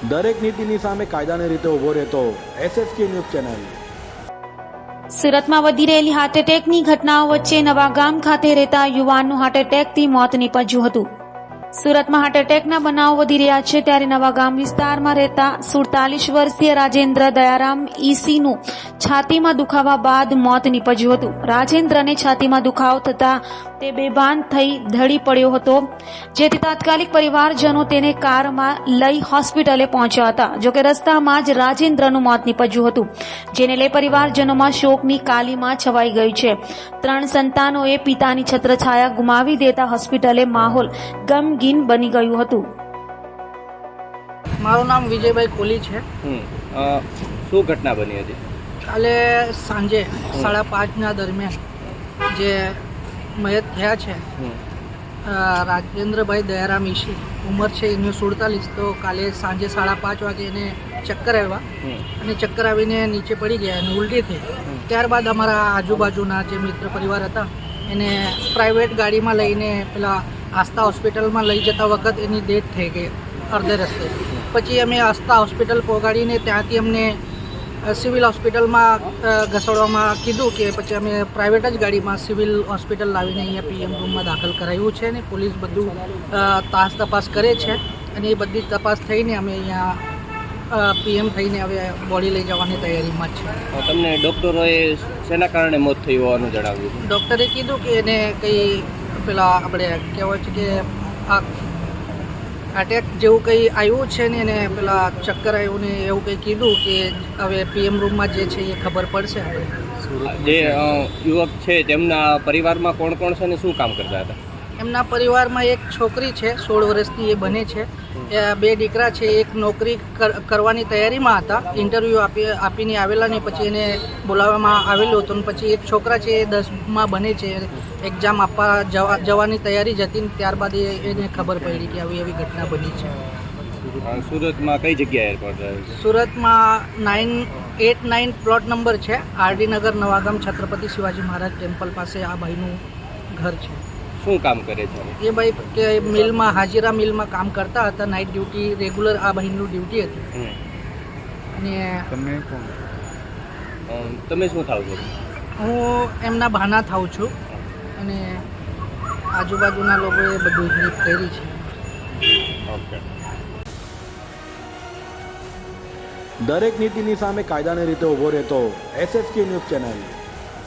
દરેક નીતિની સામે કાયદાની રીતે ઊભો રહેતો SSK ન્યૂઝ ચેનલ। સુરતમાં વધી રહેલી હાર્ટ એટેકની ઘટનાઓ વચ્ચે નવાગામ ખાતે રહેતા યુવાનનું હાર્ટ એટેકથી મોત નીપજ્યું હતું। સુરતમાં હાર્ટ એટેકના બનાવો વધી રહ્યા છે, ત્યારે નવાગામ વિસ્તારમાં રહેતા 47 વર્ષીય રાજેન્દ્ર દયારામ ઈસીનું છાતીમાં દુખાવા બાદ મોત નીપજ્યું હતું। રાજેન્દ્રને છાતીમાં દુખાવો થતાં તે બેભાન થઈ ઢળી પડ્યો હતો, જેથી તાત્કાલિક પરિવારજનો તેને કારમાં લઈ હોસ્પિટલે પહોંચ્યા હતા। જોકે રસ્તામાં જ રાજેન્દ્રનું મોત નીપજ્યું હતું, જેને લઈ પરિવારજનોમાં શોકની કાલીમાં છવાઈ ગઈ છે। 3 સંતાનોએ પિતાની છત્રછાયા ગુમાવી દેતા હોસ્પિટલે માહોલ ગમગીન બની ગયું હતું। મારું નામ વિજયભાઈ કોલી છે। શું ઘટના બની હતી? કાલે સાંજે 5:30 દરમિયાન જે મયત થયા છે રાજેન્દ્રભાઈ દયારામ ઈશી, ઉંમર છે એની 47। તો કાલે સાંજે 5:30 વાગે એને ચક્કર આવ્યા અને ચક્કર આવીને નીચે પડી ગયા અને ઉલટી થઈ। ત્યારબાદ અમારા આજુબાજુના જે મિત્ર પરિવાર હતા એને પ્રાઇવેટ ગાડીમાં લઈને પેલા આસ્થા હોસ્પિટલમાં લઈ જતા વખત એની ડેથ થઈ ગઈ અડધે રસ્તે। પછી અમે આસ્થા હોસ્પિટલ પહોંચાડીને ત્યાંથી અમને સિવિલ હોસ્પિટલમાં ઘસડવામાં કીધું કે પછી અમે પ્રાઇવેટ જ ગાડીમાં સિવિલ હોસ્પિટલ લાવીને અહીંયા PM રૂમમાં દાખલ કરાવ્યું છે અને પોલીસ બધું તપાસ કરે છે અને એ બધી તપાસ થઈને અમે અહીંયા PM થઈને હવે બોડી લઈ જવાની તૈયારીમાં જ છે। તમને ડૉક્ટરોએ શેના કારણે મોત થયું હોવાનું જણાવ્યું? ડૉક્ટરે કીધું કે એને કંઈ પેલા આપણે કહેવાય છે કે આ અટેક જેવું કંઈ આવ્યું છે ને એને પેલા ચક્કર આવ્યું ને એવું કંઈ કીધું કે હવે PM રૂમમાં જે છે એ ખબર પડશે આપણે। જે યુવક છે તેમના પરિવારમાં કોણ કોણ છે અને શું કામ કરતા હતા? એમના પરિવારમાં એક છોકરી છે 16 વર્ષની, એ બને છે। 2 દીકરા છે, એક નોકરી કરવાની તૈયારીમાં હતા, ઇન્ટરવ્યૂ આપીને આવેલા ને પછી એને બોલાવવામાં આવેલું હતું। પછી એક છોકરા છે એ 10માં બને છે, એક્ઝામ આપવા જવાની તૈયારી જ હતી, ત્યારબાદ એને ખબર પડી કે આવી એવી ઘટના બની છે। સુરતમાં કઈ જગ્યાએ એરપોર્ટ રહ્યું છે? સુરતમાં 989 પ્લોટ નંબર છે, RD નગર, નવાગામ, છત્રપતિ શિવાજી મહારાજ ટેમ્પલ પાસે આ ભાઈનું ઘર છે। શું કામ કરે છે એ ભાઈ કે મિલમાં, હાજીરા મિલમાં કામ કરતા હતા, નાઇટ ડ્યુટી રેગ્યુલર આ ભાઈનું ડ્યુટી હતી। અને તમે શું થાવ છો? હું એમના ભાના થાઉં છું અને આજુબાજુના લોકોએ બધું હેલ્પ કરી છે। ઓકે। દરેક નીતિની સામે કાયદાની રીતે ઊભો રહેતો SSK ન્યૂઝ ચેનલ।